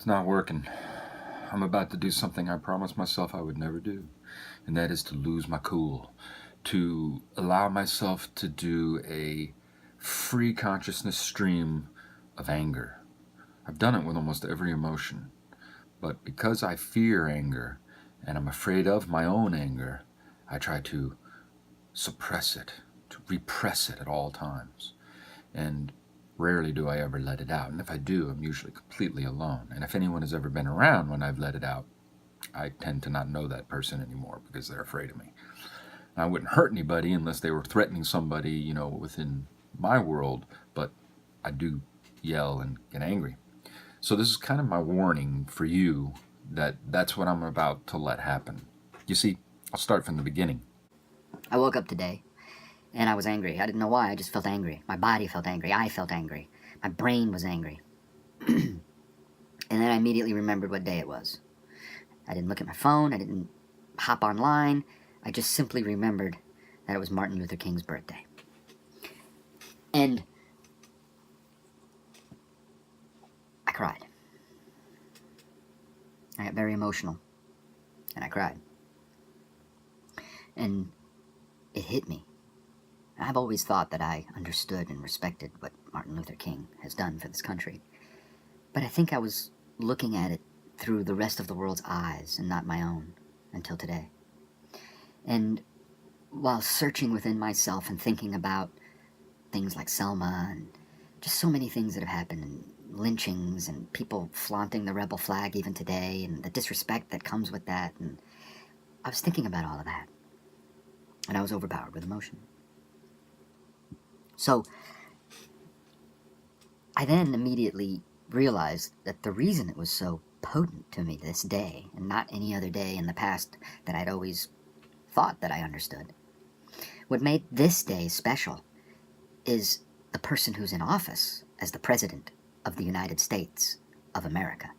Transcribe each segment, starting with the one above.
It's not working. I'm about to do something I promised myself I would never do, and that is to lose my cool, to allow myself to do a free consciousness stream of anger. I've done it with almost every emotion, but because I fear anger and I'm afraid of my own anger, I try to suppress it, to repress it at all times. And rarely do I ever let it out. And if I do, I'm usually completely alone. And if anyone has ever been around when I've let it out, I tend to not know that person anymore because they're afraid of me. I wouldn't hurt anybody unless they were threatening somebody, within my world, but I do yell and get angry. So this is kind of my warning for you that that's what I'm about to let happen. You see, I'll start from the beginning. I woke up today and I was angry. I didn't know why, I just felt angry. My body felt angry, I felt angry. My brain was angry. And then I immediately remembered what day it was. I didn't look at my phone, I didn't hop online. I just simply remembered that it was Martin Luther King's birthday. And I cried. I got very emotional. And I cried. And it hit me. I've always thought that I understood and respected what Martin Luther King has done for this country. But I think I was looking at it through the rest of the world's eyes and not my own until today. And while searching within myself and thinking about things like Selma and just so many things that have happened, and lynchings and people flaunting the rebel flag even today and the disrespect that comes with that, and I was thinking about all of that. And I was overpowered with emotion. So I then immediately realized that the reason it was so potent to me this day, and not any other day in the past that I'd always thought that I understood, what made this day special is the person who's in office as the President of the United States of America.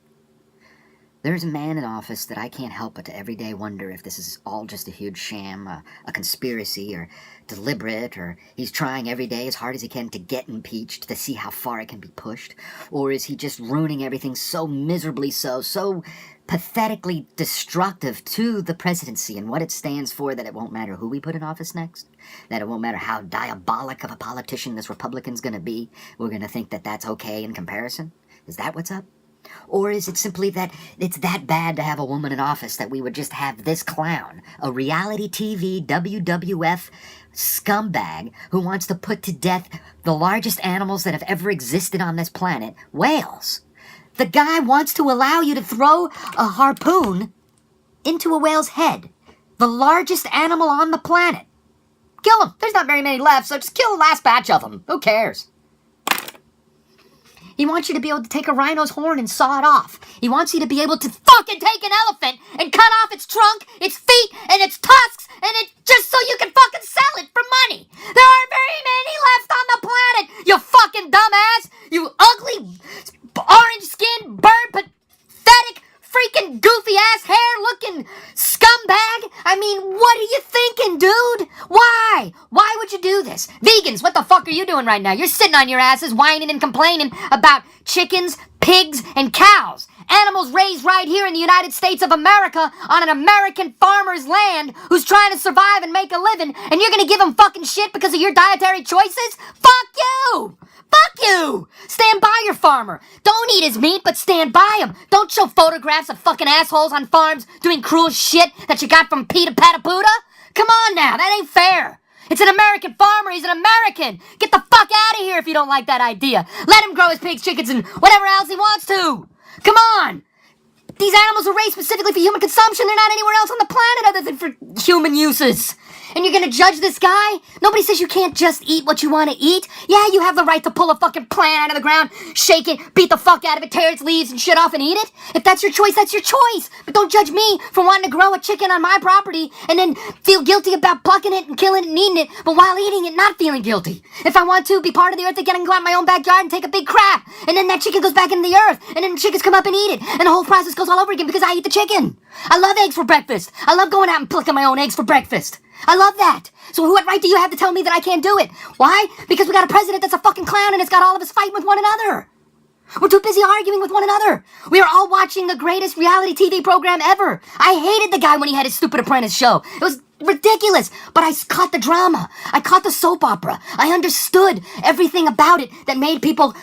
There's a man in office that I can't help but to every day wonder if this is all just a huge sham, a conspiracy, or deliberate, or he's trying every day as hard as he can to get impeached to see how far it can be pushed, or is he just ruining everything so miserably so pathetically destructive to the presidency and what it stands for, that it won't matter who we put in office next, that it won't matter how diabolic of a politician this Republican's going to be, we're going to think that that's okay in comparison? Is that what's up? Or is it simply that it's that bad to have a woman in office that we would just have this clown, a reality TV WWF scumbag who wants to put to death the largest animals that have ever existed on this planet, whales? The guy wants to allow you to throw a harpoon into a whale's head, the largest animal on the planet. Kill him. There's not very many left, so just kill the last batch of them. Who cares? He wants you to be able to take a rhino's horn and saw it off. He wants you to be able to fucking take an elephant and cut off its trunk, its feet, and its tusks, and it just so you can fucking sell it for money. There aren't very many left on the planet, you fucking dumbass. You ugly, orange-skinned, bird, pathetic, freaking goofy-ass hair-looking scumbag. I mean, what are you thinking, dude? Why? Why would you do this? Vegans, what the fuck are you doing right now? You're sitting on your asses whining and complaining about chickens, pigs, and cows. Animals raised right here in the United States of America on an American farmer's land who's trying to survive and make a living, and you're gonna give them fucking shit because of your dietary choices? Fuck you! Fuck you! Stand by your farmer. Don't eat his meat, but stand by him. Don't show photographs of fucking assholes on farms doing cruel shit that you got from Peter Patapuda. Come on now, that ain't fair. It's an American farmer, he's an American. Get the fuck out of here if you don't like that idea. Let him grow his pigs, chickens, and whatever else he wants to. Come on. These animals are raised specifically for human consumption. They're not anywhere else on the planet other than for human uses. And you're gonna judge this guy? Nobody says you can't just eat what you want to eat. Yeah, you have the right to pull a fucking plant out of the ground, shake it, beat the fuck out of it, tear its leaves and shit off and eat it. If that's your choice, that's your choice. But don't judge me for wanting to grow a chicken on my property and then feel guilty about plucking it and killing it and eating it, but while eating it, not feeling guilty. If I want to be part of the earth again, I can go out in my own backyard and take a big crap. And then that chicken goes back into the earth. And then the chickens come up and eat it. And the whole process goes all over again because I eat the chicken. I love eggs for breakfast. I love going out and plucking my own eggs for breakfast. I love that. So what right do you have to tell me that I can't do it? Why? Because we got a president that's a fucking clown and it's got all of us fighting with one another. We're too busy arguing with one another. We are all watching the greatest reality TV program ever. I hated the guy when he had his stupid apprentice show. It was ridiculous, but I caught the drama. I caught the soap opera. I understood everything about it that made people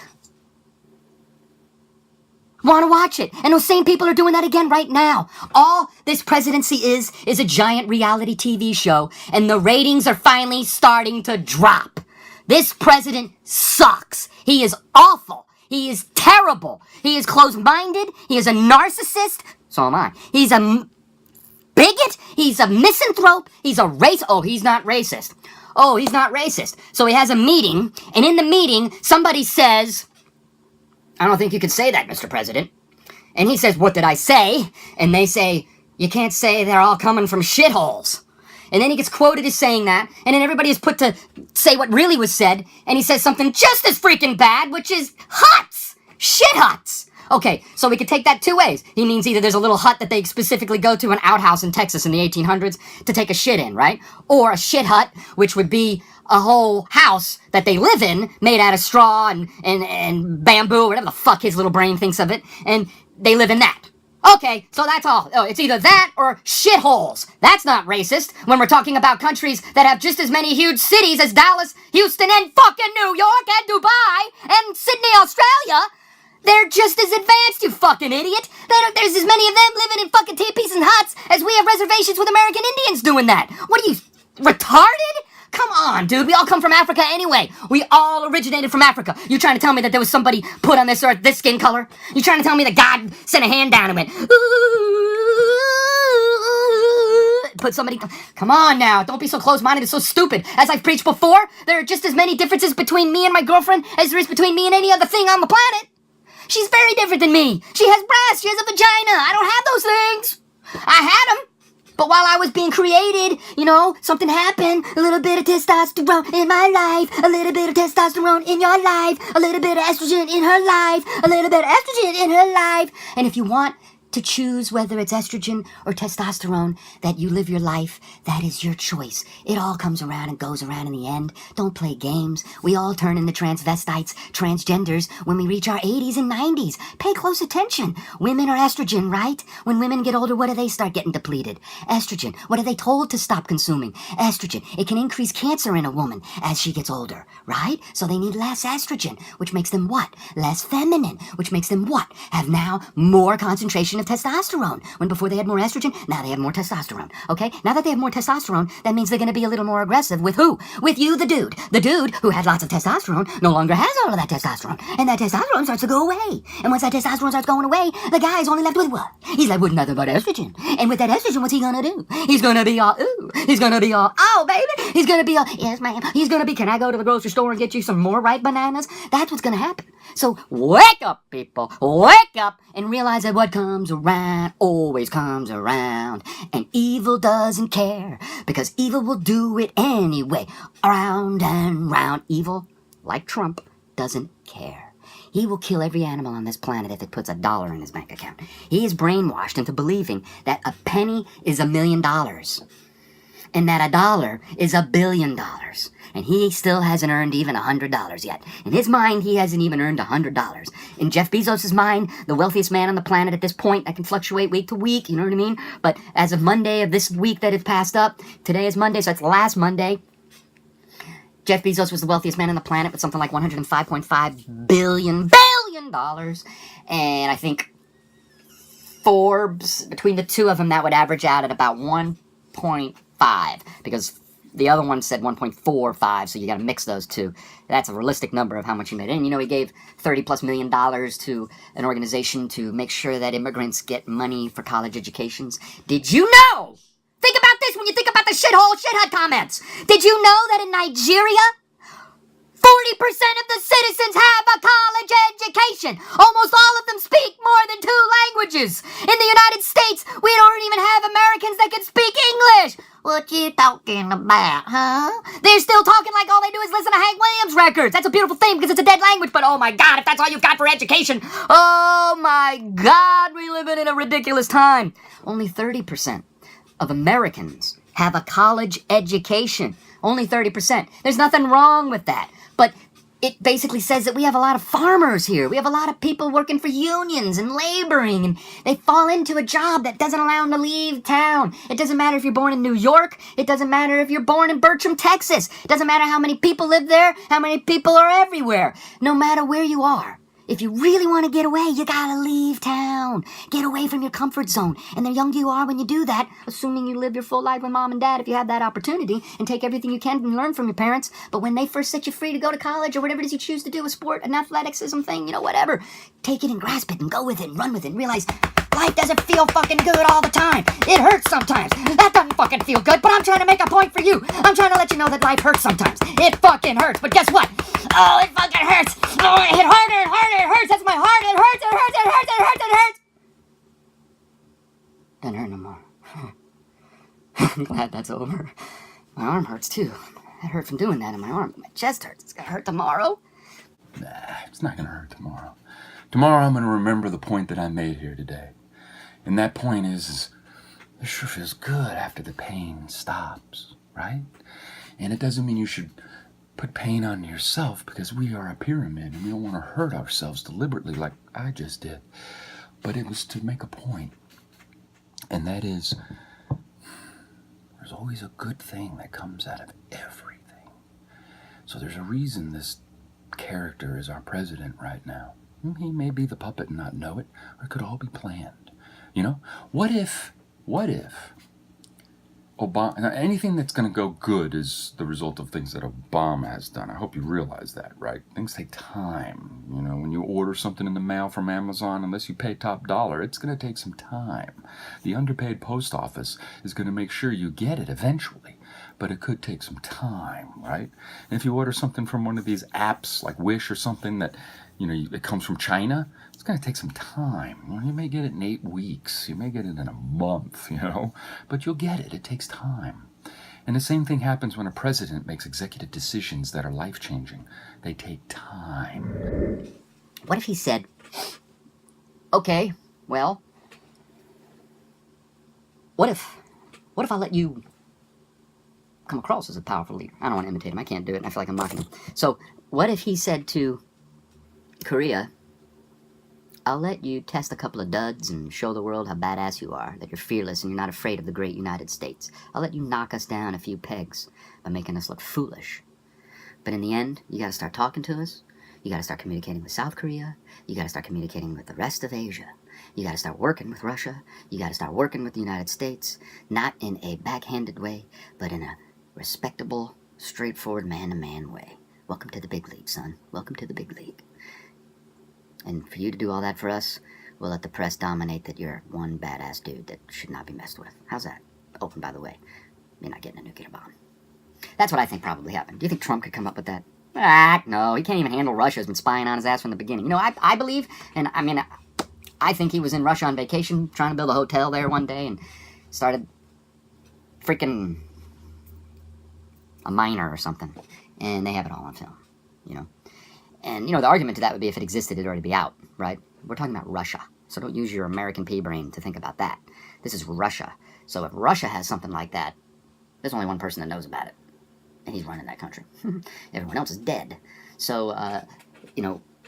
want to watch it. And those same people are doing that again right now. All this presidency is a giant reality TV show, and the ratings are finally starting to drop. This president sucks. He is awful. He is terrible. He is closed-minded. He is a narcissist. So am I. He's a bigot. He's a misanthrope. He's a Oh, he's not racist. Oh, he's not racist. So he has a meeting, and in the meeting, somebody says, I don't think you can say that, Mr. President. And he says, what did I say? And they say, you can't say they're all coming from shitholes. And then he gets quoted as saying that, and then everybody is put to say what really was said, and he says something just as freaking bad, which is huts! Shit huts! Okay, so we could take that two ways. He means either there's a little hut that they specifically go to, an outhouse in Texas in the 1800s, to take a shit in, right? Or a shit hut, which would be a whole house that they live in, made out of straw and bamboo, whatever the fuck his little brain thinks of it, and they live in that. Okay, so that's all. Oh, it's either that or shitholes. That's not racist when we're talking about countries that have just as many huge cities as Dallas, Houston, and fucking New York, and Dubai, and Sydney, Australia. They're just as advanced, you fucking idiot. There's as many of them living in fucking teepees and huts as we have reservations with American Indians doing that. What are you, retarded? Come on, dude. We all come from Africa anyway. We all originated from Africa. You trying to tell me that there was somebody put on this earth this skin color? You trying to tell me that God sent a hand down and went, ooh, put somebody... Come on now. Don't be so close-minded and so stupid. As I've preached before, there are just as many differences between me and my girlfriend as there is between me and any other thing on the planet. She's very different than me. She has breasts. She has a vagina. I don't have those things. I had them. But while I was being created, you know, something happened. A little bit of testosterone in my life. A little bit of testosterone in your life. A little bit of estrogen in her life. A little bit of estrogen in her life. And if you want to choose whether it's estrogen or testosterone that you live your life, that is your choice. It all comes around and goes around in the end. Don't play games. We all turn into transvestites, transgenders when we reach our 80s and 90s. Pay close attention. Women are estrogen, right? When women get older, what do they start getting depleted? Estrogen. What are they told to stop consuming? Estrogen. It can increase cancer in a woman as she gets older, right? So they need less estrogen, which makes them what? Less feminine, which makes them what? Have now more concentration of testosterone. When before they had more estrogen, now they have more testosterone. Okay? Now that they have more testosterone, that means they're going to be a little more aggressive with who? With you, the dude. The dude who had lots of testosterone no longer has all of that testosterone. And that testosterone starts to go away. And once that testosterone starts going away, the guy's only left with what? He's left with nothing but estrogen. And with that estrogen, what's he going to do? He's going to be all, ooh. He's going to be all, oh, baby. He's going to be all, yes, ma'am. He's going to be, can I go to the grocery store and get you some more ripe bananas? That's what's going to happen. So wake up, people. Wake up and realize that what comes around always comes around. And evil doesn't care because evil will do it anyway. Around and round. Evil, like Trump, doesn't care. He will kill every animal on this planet if it puts $1 in his bank account. He is brainwashed into believing that a penny is $1 million. And that $1 is $1 billion. And he still hasn't earned even $100 yet. In his mind, he hasn't even earned $100. In Jeff Bezos' mind, the wealthiest man on the planet at this point, that can fluctuate week to week, you know what I mean? But as of Monday of this week that it passed up, today is Monday, so it's last Monday, Jeff Bezos was the wealthiest man on the planet with something like $105.5 billion. And I think Forbes, between the two of them, that would average out at about 1.5, because the other one said 1.45, so you got to mix those two. That's a realistic number of how much he made. And you know, he gave $30+ million to an organization to make sure that immigrants get money for college educations. Did you know? Think about this when you think about the shithole shithut comments. Did you know that in Nigeria, 40% of the citizens have a college education? Almost all of them speak more than 2 languages. In the United States, we don't even have Americans that can speak English. What you talking about, huh? They're still talking like all they do is listen to Hank Williams records. That's a beautiful thing because it's a dead language, but oh my God, if that's all you've got for education, oh my God, we live in a ridiculous time. Only 30% of Americans have a college education. Only 30%. There's nothing wrong with that. But it basically says that we have a lot of farmers here. We have a lot of people working for unions and laboring, and they fall into a job that doesn't allow them to leave town. It doesn't matter if you're born in New York. It doesn't matter if you're born in Bertram, Texas. It doesn't matter how many people live there, how many people are everywhere. No matter where you are. If you really want to get away, you gotta leave town. Get away from your comfort zone. And the younger you are when you do that, assuming you live your full life with mom and dad if you have that opportunity, and take everything you can and learn from your parents. But when they first set you free to go to college or whatever it is you choose to do, a sport, an athleticism thing, whatever, take it and grasp it and go with it and run with it and realize life doesn't feel fucking good all the time. It hurts sometimes. That doesn't fucking feel good, but I'm trying to make a point for you. I'm trying to let you know that life hurts sometimes. It fucking hurts, but guess what? Oh, it fucking hurts. Oh, it hit harder and harder. It hurts. That's my heart. It hurts. It hurts. It hurts. It hurts. It hurts. Doesn't hurt no more. I'm glad that's over. My arm hurts too. It hurt from doing that in my arm. My chest hurts. It's gonna hurt tomorrow. Nah, it's not gonna hurt tomorrow. Tomorrow I'm gonna remember the point that I made here today. And that point is it sure feels good after the pain stops, right? And it doesn't mean you should put pain on yourself, because we are a pyramid and we don't want to hurt ourselves deliberately like I just did. But it was to make a point. And that is, there's always a good thing that comes out of everything. So there's a reason this character is our president right now. He may be the puppet and not know it, or it could all be planned. What if Obama, now anything that's going to go good is the result of things that Obama has done. I hope you realize that, right? Things take time. When you order something in the mail from Amazon, unless you pay top dollar, it's going to take some time. The underpaid post office is going to make sure you get it eventually, but it could take some time, right? And if you order something from one of these apps like Wish or something that, it comes from China, it's going to take some time. You may get it in 8 weeks. You may get it in a month, but you'll get it. It takes time. And the same thing happens when a president makes executive decisions that are life-changing. They take time. What if he said, okay, well, what if I let you come across as a powerful leader? I don't want to imitate him. I can't do it, and I feel like I'm mocking him. So what if he said to Korea, I'll let you test a couple of duds and show the world how badass you are, that you're fearless and you're not afraid of the great United States. I'll let you knock us down a few pegs by making us look foolish. But in the end, you gotta start talking to us. You gotta start communicating with South Korea. You gotta start communicating with the rest of Asia. You gotta start working with Russia. You gotta start working with the United States. Not in a backhanded way, but in a respectable, straightforward man-to-man way. Welcome to the big league, son. Welcome to the big league. And for you to do all that for us, we'll let the press dominate that you're one badass dude that should not be messed with. How's that? Oh, and by the way, you're not getting a nuclear bomb. That's what I think probably happened. Do you think Trump could come up with that? No, he can't even handle Russia. Has been spying on his ass from the beginning. I believe, and I think he was in Russia on vacation, trying to build a hotel there one day, and started freaking a miner or something. And they have it all on film, And, the argument to that would be if it existed, it'd already be out, right? We're talking about Russia. So don't use your American pea brain to think about that. This is Russia. So if Russia has something like that, there's only one person that knows about it. And he's running that country. Everyone else is dead. So,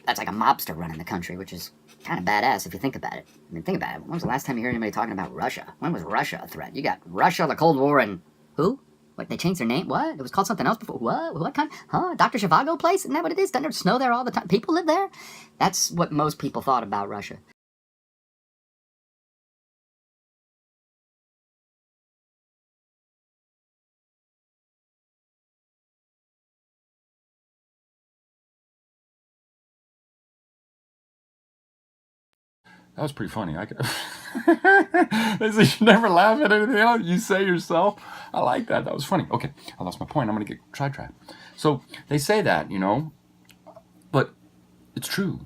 that's like a mobster running the country, which is kind of badass if you think about it. Think about it. When was the last time you heard anybody talking about Russia? When was Russia a threat? You got Russia, the Cold War, and who? What, they changed their name? What? It was called something else before. What? What kind? Huh? Dr. Zhivago place? Isn't that what it is? Doesn't it snow there all the time? People live there? That's what most people thought about Russia. That was pretty funny. They say you never laugh at anything else you say yourself. I like that. That was funny. Okay, I lost my point. I'm going to get sidetracked. So they say that, but it's true.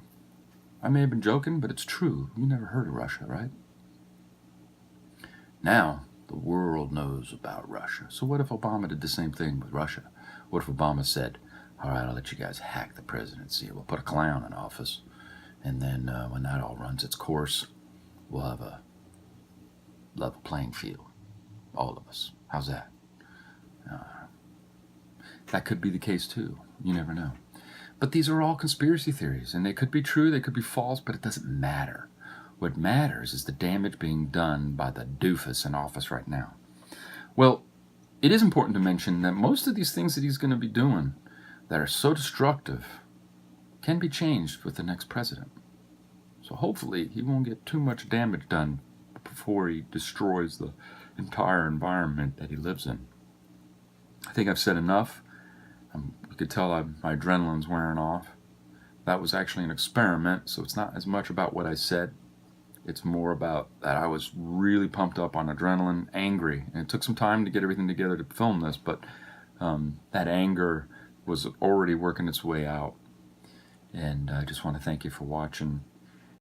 I may have been joking, but it's true. You never heard of Russia, right? Now, the world knows about Russia. So what if Obama did the same thing with Russia? What if Obama said, all right, I'll let you guys hack the presidency. We'll put a clown in office. And then when that all runs its course, we'll have a level playing field. All of us. How's that? That could be the case too. You never know. But these are all conspiracy theories, and they could be true, they could be false, but it doesn't matter. What matters is the damage being done by the doofus in office right now. Well, it is important to mention that most of these things that he's going to be doing that are so destructive can be changed with the next president. So hopefully he won't get too much damage done before he destroys the entire environment that he lives in. I think I've said enough. You could tell my adrenaline's wearing off. That was actually an experiment, so it's not as much about what I said. It's more about that I was really pumped up on adrenaline, angry, and it took some time to get everything together to film this, but that anger was already working its way out. And I just want to thank you for watching.